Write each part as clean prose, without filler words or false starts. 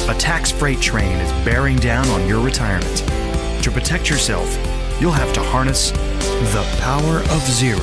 A tax freight train is bearing down on your retirement. To protect yourself, you'll have to harness the power of zero.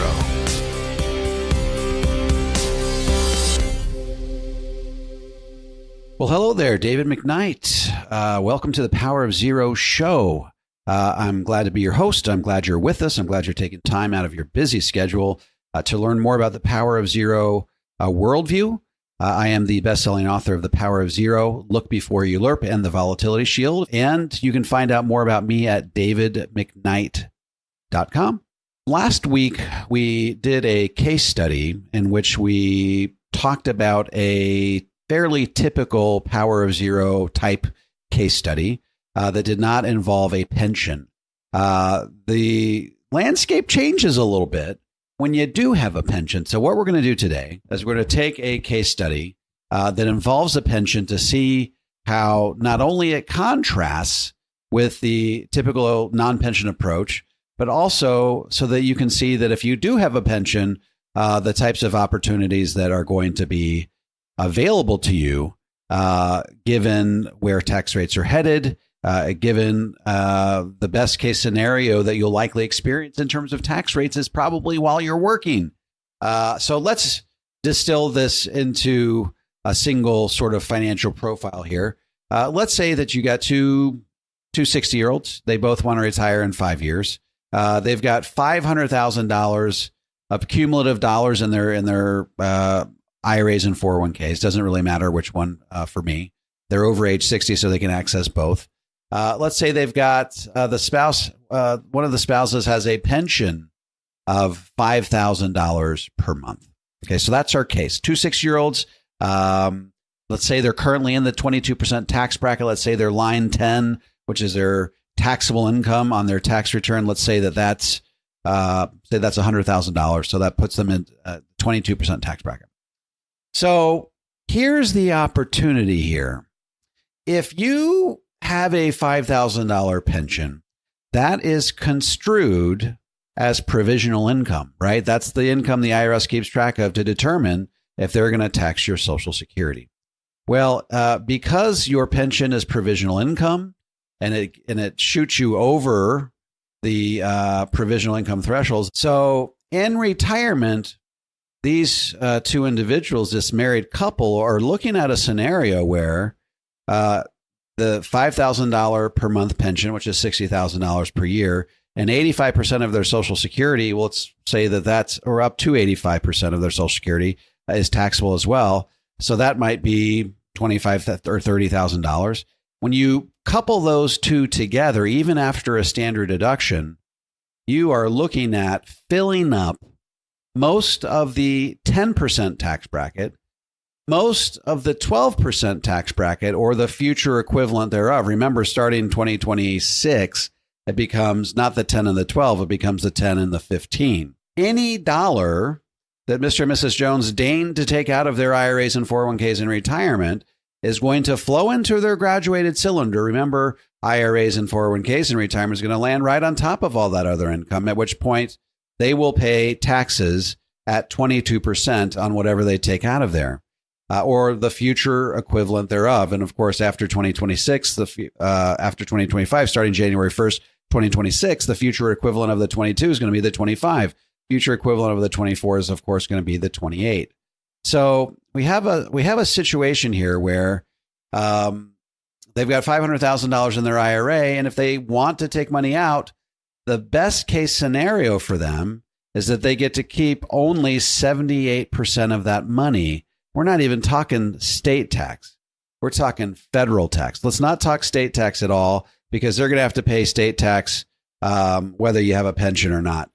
Well, hello there, David McKnight. Welcome to the Power of Zero show. I'm glad to be your host. I'm glad you're with us. I'm glad you're taking time out of your busy schedule to learn more about the Power of Zero worldview. I am the best-selling author of The Power of Zero, Look Before You Lerp, and The Volatility Shield. And you can find out more about me at davidmcknight.com. Last week, we did a case study in which we talked about a fairly typical Power of Zero type case study that did not involve a pension. The landscape changes a little bit when you do have a pension. So what we're going to do today is we're going to take a case study that involves a pension to see how not only it contrasts with the typical non-pension approach, but also so that you can see that if you do have a pension, the types of opportunities that are going to be available to you, given where tax rates are headed, given the best case scenario that you'll likely experience in terms of tax rates is probably while you're working. So let's distill this into a single sort of financial profile here. Let's say that you got two 60-year-olds. They both want to retire in 5 years. They've got $500,000 of cumulative dollars in their IRAs and 401ks. Doesn't really matter which one for me. They're over age 60, so they can access both. Let's say they've got the spouse, one of the spouses has a pension of $5,000 per month. Okay, so that's our case. Two 6-year-olds, let's say they're currently in the 22% tax bracket. Let's say they're line 10, which is their taxable income on their tax return. Let's say that's $100,000. So that puts them in 22% tax bracket. So here's the opportunity here. If you have a $5,000 pension, that is construed as provisional income, right? That's the income the IRS keeps track of to determine if they're going to tax your Social Security. Well, because your pension is provisional income and it shoots you over the provisional income thresholds. So in retirement, these two individuals, this married couple, are looking at a scenario where the $5,000 per month pension, which is $60,000 per year, and 85% of their Social Security, well, let's say that's, or up to 85% of their Social Security is taxable as well. So that might be $25,000 or $30,000. When you couple those two together, even after a standard deduction, you are looking at filling up most of the 10% tax bracket, most of the 12% tax bracket, or the future equivalent thereof. Remember, starting 2026, it becomes not the 10 and the 12, it becomes the 10 and the 15. Any dollar that Mr. and Mrs. Jones deign to take out of their IRAs and 401ks in retirement is going to flow into their graduated cylinder. Remember, IRAs and 401ks in retirement is going to land right on top of all that other income, at which point they will pay taxes at 22% on whatever they take out of there. Or the future equivalent thereof. And of course, after 2026, after 2025, starting January 1st, 2026, the future equivalent of the 22 is going to be the 25. Future equivalent of the 24 is, of course, going to be the 28. So we have a situation here where they've got $500,000 in their IRA, and if they want to take money out, the best case scenario for them is that they get to keep only 78% of that money. We're not even talking state tax. We're talking federal tax. Let's not talk state tax at all, because they're going to have to pay state tax whether you have a pension or not.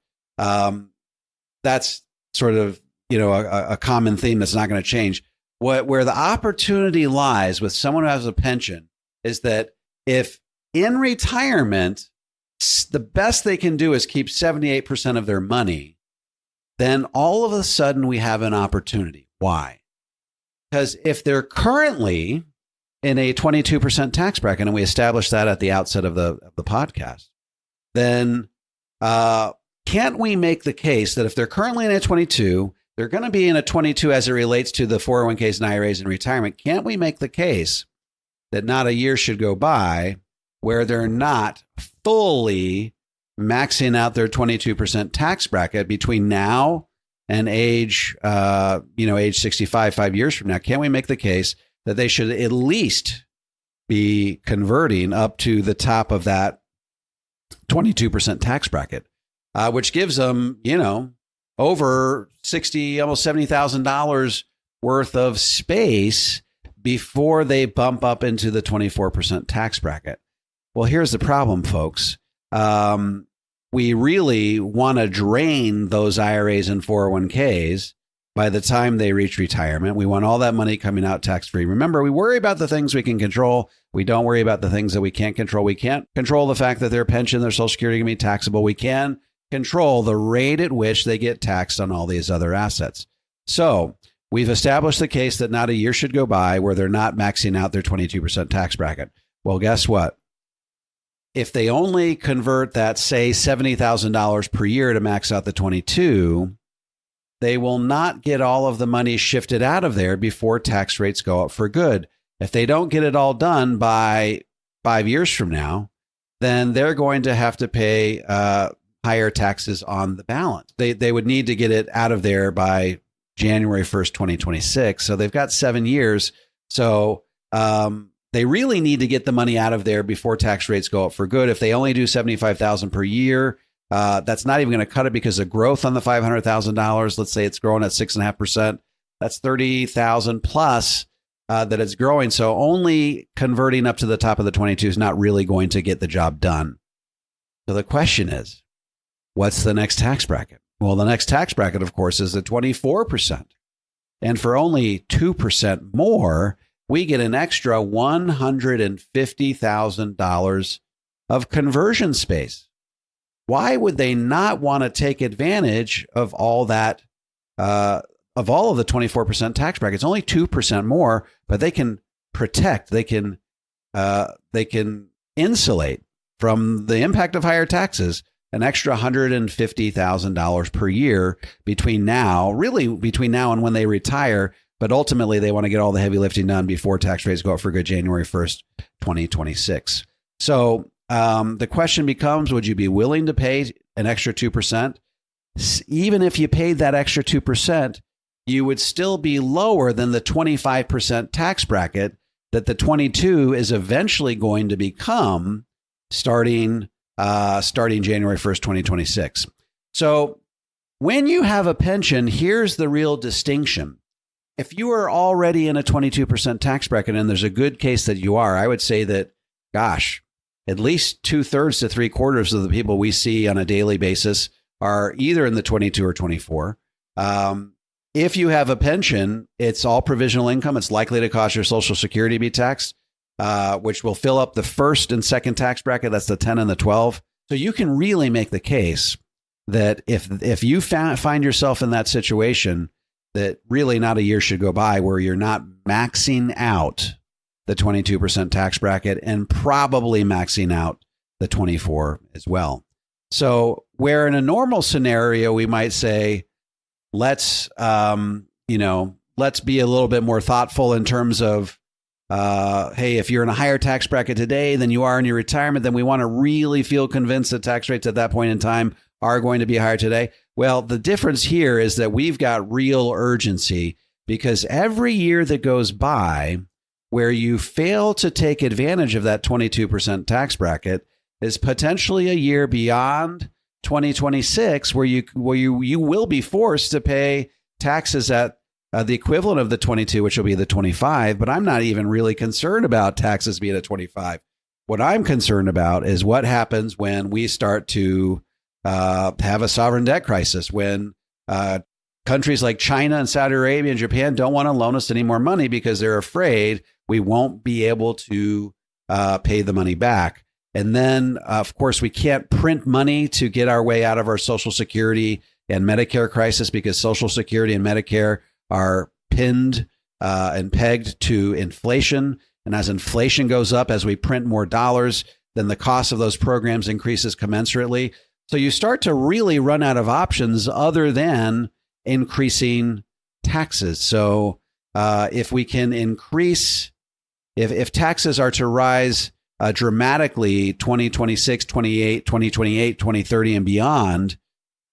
That's sort of, a common theme that's not going to change. Where the opportunity lies with someone who has a pension is that if in retirement, the best they can do is keep 78% of their money, then all of a sudden we have an opportunity. Why? Because if they're currently in a 22% tax bracket, and we established that at the outset of the podcast, then can't we make the case that if they're currently in a 22, they're going to be in a 22 as it relates to the 401ks and IRAs in retirement? Can't we make the case that not a year should go by where they're not fully maxing out their 22% tax bracket between now and age 65, 5 years from now. Can't we make the case that they should at least be converting up to the top of that 22% tax bracket, which gives them, over $60,000, almost $70,000 worth of space before they bump up into the 24% tax bracket. Well, here's the problem, folks. We really want to drain those IRAs and 401ks by the time they reach retirement. We want all that money coming out tax-free. Remember, we worry about the things we can control. We don't worry about the things that we can't control. We can't control the fact that their pension, their Social Security can be taxable. We can control the rate at which they get taxed on all these other assets. So we've established the case that not a year should go by where they're not maxing out their 22% tax bracket. Well, guess what? If they only convert that, say, $70,000 per year to max out the 22, they will not get all of the money shifted out of there before tax rates go up for good. If they don't get it all done by 5 years from now, then they're going to have to pay higher taxes on the balance. They would need to get it out of there by January 1st, 2026. So they've got 7 years. So they really need to get the money out of there before tax rates go up for good. If they only do $75,000 per year, that's not even going to cut it because of growth on the $500,000. Let's say it's growing at 6.5%. That's $30,000 plus that it's growing. So only converting up to the top of the 22 is not really going to get the job done. So the question is, what's the next tax bracket? Well, the next tax bracket, of course, is the 24%. And for only 2% more, we get an extra $150,000 of conversion space. Why would they not want to take advantage of all that, of all of the 24% tax bracket? It's only 2% more, but they can protect, they can insulate from the impact of higher taxes an extra $150,000 per year between now and when they retire. But ultimately, they want to get all the heavy lifting done before tax rates go up for good January 1st, 2026. So the question becomes, would you be willing to pay an extra 2%? Even if you paid that extra 2%, you would still be lower than the 25% tax bracket that the 22 is eventually going to become starting January 1st, 2026. So when you have a pension, here's the real distinction. If you are already in a 22% tax bracket, and there's a good case that you are, I would say that, gosh, at least 2/3 to 3/4 of the people we see on a daily basis are either in the 22 or 24. If you have a pension, it's all provisional income. It's likely to cause your Social Security to be taxed, which will fill up the first and second tax bracket. That's the 10 and the 12. So you can really make the case that if you find yourself in that situation, that really not a year should go by where you're not maxing out the 22% tax bracket and probably maxing out the 24 as well. So where in a normal scenario, we might say, let's be a little bit more thoughtful in terms of, hey, if you're in a higher tax bracket today than you are in your retirement, then we want to really feel convinced that tax rates at that point in time are going to be higher today. Well, the difference here is that we've got real urgency because every year that goes by where you fail to take advantage of that 22% tax bracket is potentially a year beyond 2026 where you will be forced to pay taxes at the equivalent of the 22, which will be the 25. But I'm not even really concerned about taxes being at 25. What I'm concerned about is what happens when we start to have a sovereign debt crisis, when countries like China and Saudi Arabia and Japan don't want to loan us any more money because they're afraid we won't be able to pay the money back. And then, of course, we can't print money to get our way out of our Social Security and Medicare crisis because Social Security and Medicare are pinned and pegged to inflation. And as inflation goes up, as we print more dollars, then the cost of those programs increases commensurately. So you start to really run out of options other than increasing taxes. So if we can increase if taxes are to rise dramatically 2026, 28, 2028, 2030 and beyond,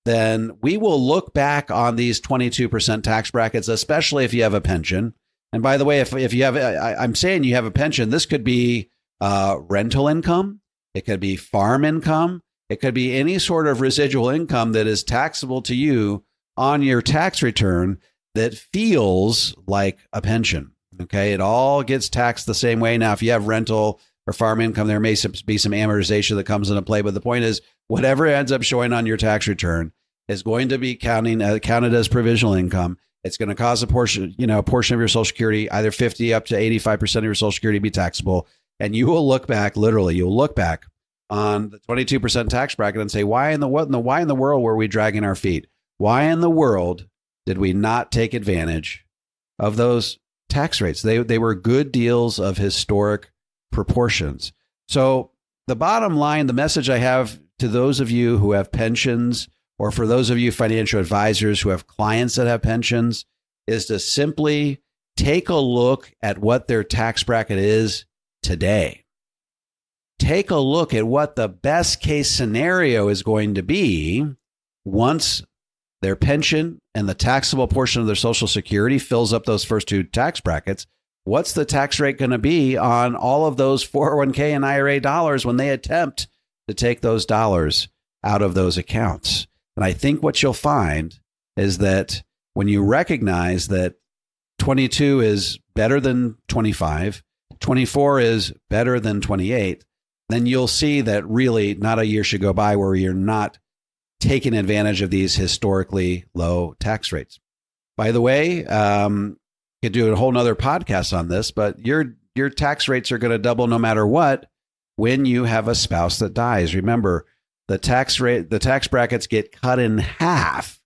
then we will look back on these 22% tax brackets, especially if you have a pension. And by the way, if you have, I'm saying you have a pension, this could be rental income. It could be farm income. It could be any sort of residual income that is taxable to you on your tax return that feels like a pension. Okay. It all gets taxed the same way. Now, if you have rental or farm income, there may be some amortization that comes into play. But the point is, whatever ends up showing on your tax return is going to be counted as provisional income. It's going to cause a portion of your Social Security, either 50 up to 85% of your Social Security, to be taxable. And you will look back, literally, you'll look back on the 22% tax bracket and say, why in the world were we dragging our feet? Why in the world did we not take advantage of those tax rates? They were good deals of historic proportions. So the bottom line, the message I have to those of you who have pensions, or for those of you financial advisors who have clients that have pensions, is to simply take a look at what their tax bracket is today. Take a look at what the best case scenario is going to be once their pension and the taxable portion of their Social Security fills up those first two tax brackets. What's the tax rate going to be on all of those 401k and IRA dollars when they attempt to take those dollars out of those accounts? And I think what you'll find is that when you recognize that 22 is better than 25, 24 is better than 28, then you'll see that really not a year should go by where you're not taking advantage of these historically low tax rates. By the way, could do a whole nother podcast on this, but your tax rates are going to double no matter what when you have a spouse that dies. Remember, the tax brackets get cut in half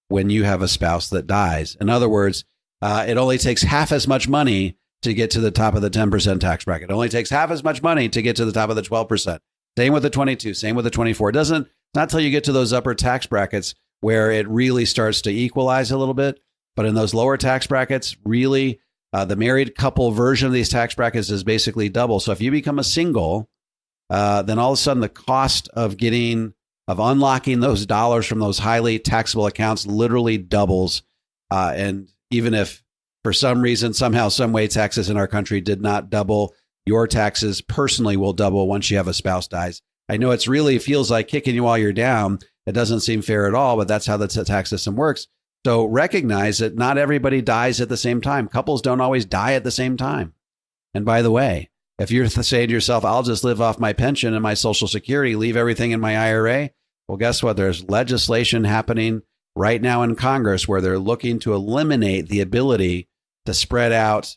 when you have a spouse that dies. In other words, it only takes half as much money to get to the top of the 10% tax bracket. It only takes half as much money to get to the top of the 12%. Same with the 22, same with the 24. It's not until you get to those upper tax brackets where it really starts to equalize a little bit. But in those lower tax brackets, really, the married couple version of these tax brackets is basically double. So if you become a single, then all of a sudden the cost of unlocking those dollars from those highly taxable accounts literally doubles. And even if for some reason, somehow, some way, taxes in our country did not double, your taxes personally will double once you have a spouse dies. I know it really feels like kicking you while you're down. It doesn't seem fair at all, but that's how the tax system works. So recognize that not everybody dies at the same time. Couples don't always die at the same time. And by the way, if you're saying to yourself, I'll just live off my pension and my Social Security, leave everything in my IRA. Well, guess what? There's legislation happening right now in Congress where they're looking to eliminate the ability to spread out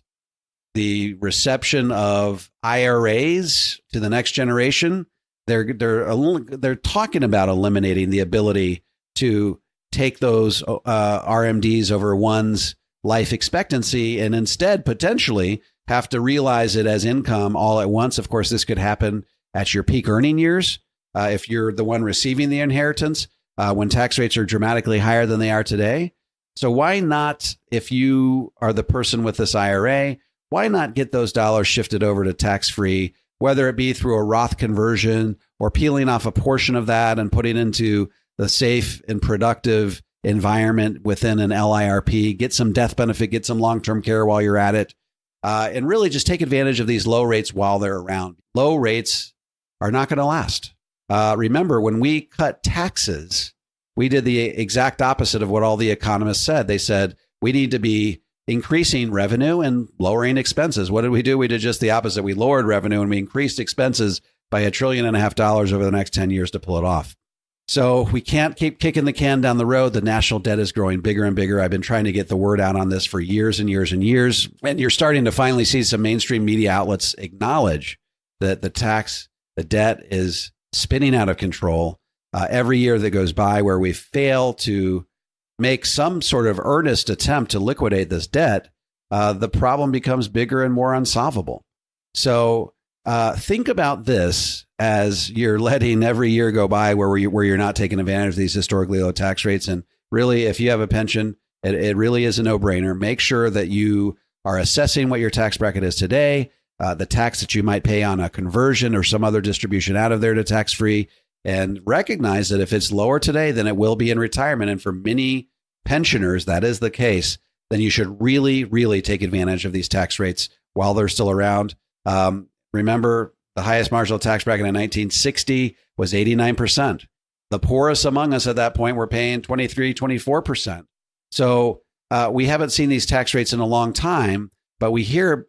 the reception of IRAs to the next generation. They're talking about eliminating the ability to take those RMDs over one's life expectancy and instead potentially have to realize it as income all at once. Of course, this could happen at your peak earning years if you're the one receiving the inheritance when tax rates are dramatically higher than they are today. So why not, if you are the person with this IRA, why not get those dollars shifted over to tax-free, whether it be through a Roth conversion or peeling off a portion of that and putting into the safe and productive environment within an LIRP, get some death benefit, get some long-term care while you're at it, and really just take advantage of these low rates while they're around. Low rates are not going to last. Remember, when we cut taxes, we did the exact opposite of what all the economists said. They said, we need to be increasing revenue and lowering expenses. What did we do? We did just the opposite. We lowered revenue and we increased expenses by $1.5 trillion over the next 10 years to pull it off. So we can't keep kicking the can down the road. The national debt is growing bigger and bigger. I've been trying to get the word out on this for years and years and years. And you're starting to finally see some mainstream media outlets acknowledge that the debt is spinning out of control. Every year that goes by where we fail to make some sort of earnest attempt to liquidate this debt, the problem becomes bigger and more unsolvable. So think about this as you're letting every year go by where you're not taking advantage of these historically low tax rates. And really, if you have a pension, it really is a no-brainer. Make sure that you are assessing what your tax bracket is today. the tax that you might pay on a conversion or some other distribution out of there to tax-free, and recognize that if it's lower today than it will be in retirement, and for many pensioners that is the case, then you should really, really take advantage of these tax rates while they're still around. Remember, the highest marginal tax bracket in 1960 was 89%. The poorest among us at that point were paying 23, 24%. So we haven't seen these tax rates in a long time, but we hear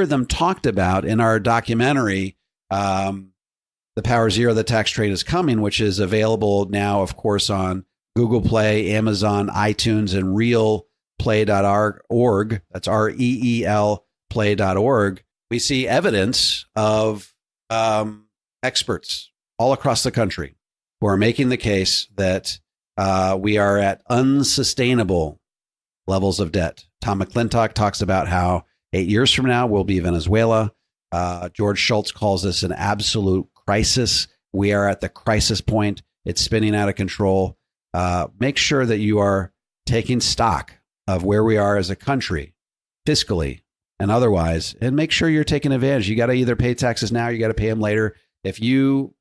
them talked about in our documentary, The Power Zero, The Tax Trade is Coming, which is available now, of course, on Google Play, Amazon, iTunes, and realplay.org. That's REEL play.org. We see evidence of experts all across the country who are making the case that we are at unsustainable levels of debt. Tom McClintock talks about how 8 years from now we'll be Venezuela. George Shultz calls this an absolute crisis. We are at the crisis point. It's spinning out of control. Make sure that you are taking stock of where we are as a country, fiscally and otherwise, and make sure you're taking advantage. You got to either pay taxes now, or you got to pay them later. If you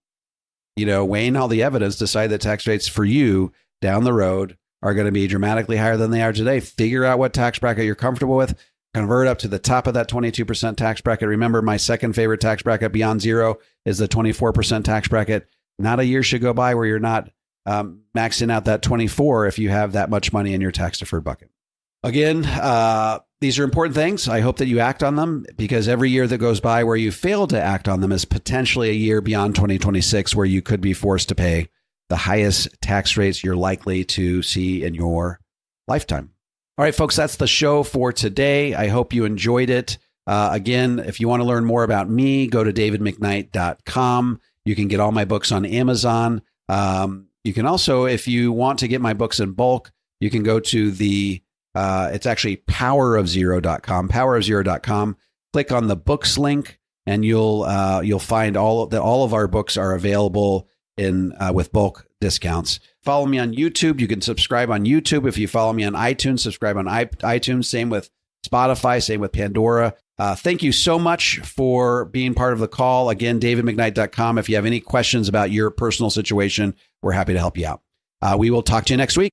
weighing all the evidence, decide that tax rates for you down the road are going to be dramatically higher than they are today, figure out what tax bracket you're comfortable with, convert up to the top of that 22% tax bracket. Remember, my second favorite tax bracket beyond zero is the 24% tax bracket. Not a year should go by where you're not maxing out that 24 if you have that much money in your tax deferred bucket. Again, these are important things. I hope that you act on them, because every year that goes by where you fail to act on them is potentially a year beyond 2026 where you could be forced to pay the highest tax rates you're likely to see in your lifetime. All right, folks, that's the show for today. I hope you enjoyed it. Again, if you want to learn more about me, go to davidmcknight.com. You can get all my books on Amazon. You can also, if you want to get my books in bulk, you can go to it's actually powerofzero.com, powerofzero.com. Click on the books link, and you'll find all of our books are available in with bulk discounts. Follow me on YouTube. You can subscribe on YouTube. If you follow me on iTunes, subscribe on iTunes. Same with Spotify, same with Pandora. Thank you so much for being part of the call. Again, davidmcknight.com. If you have any questions about your personal situation, we're happy to help you out. We will talk to you next week.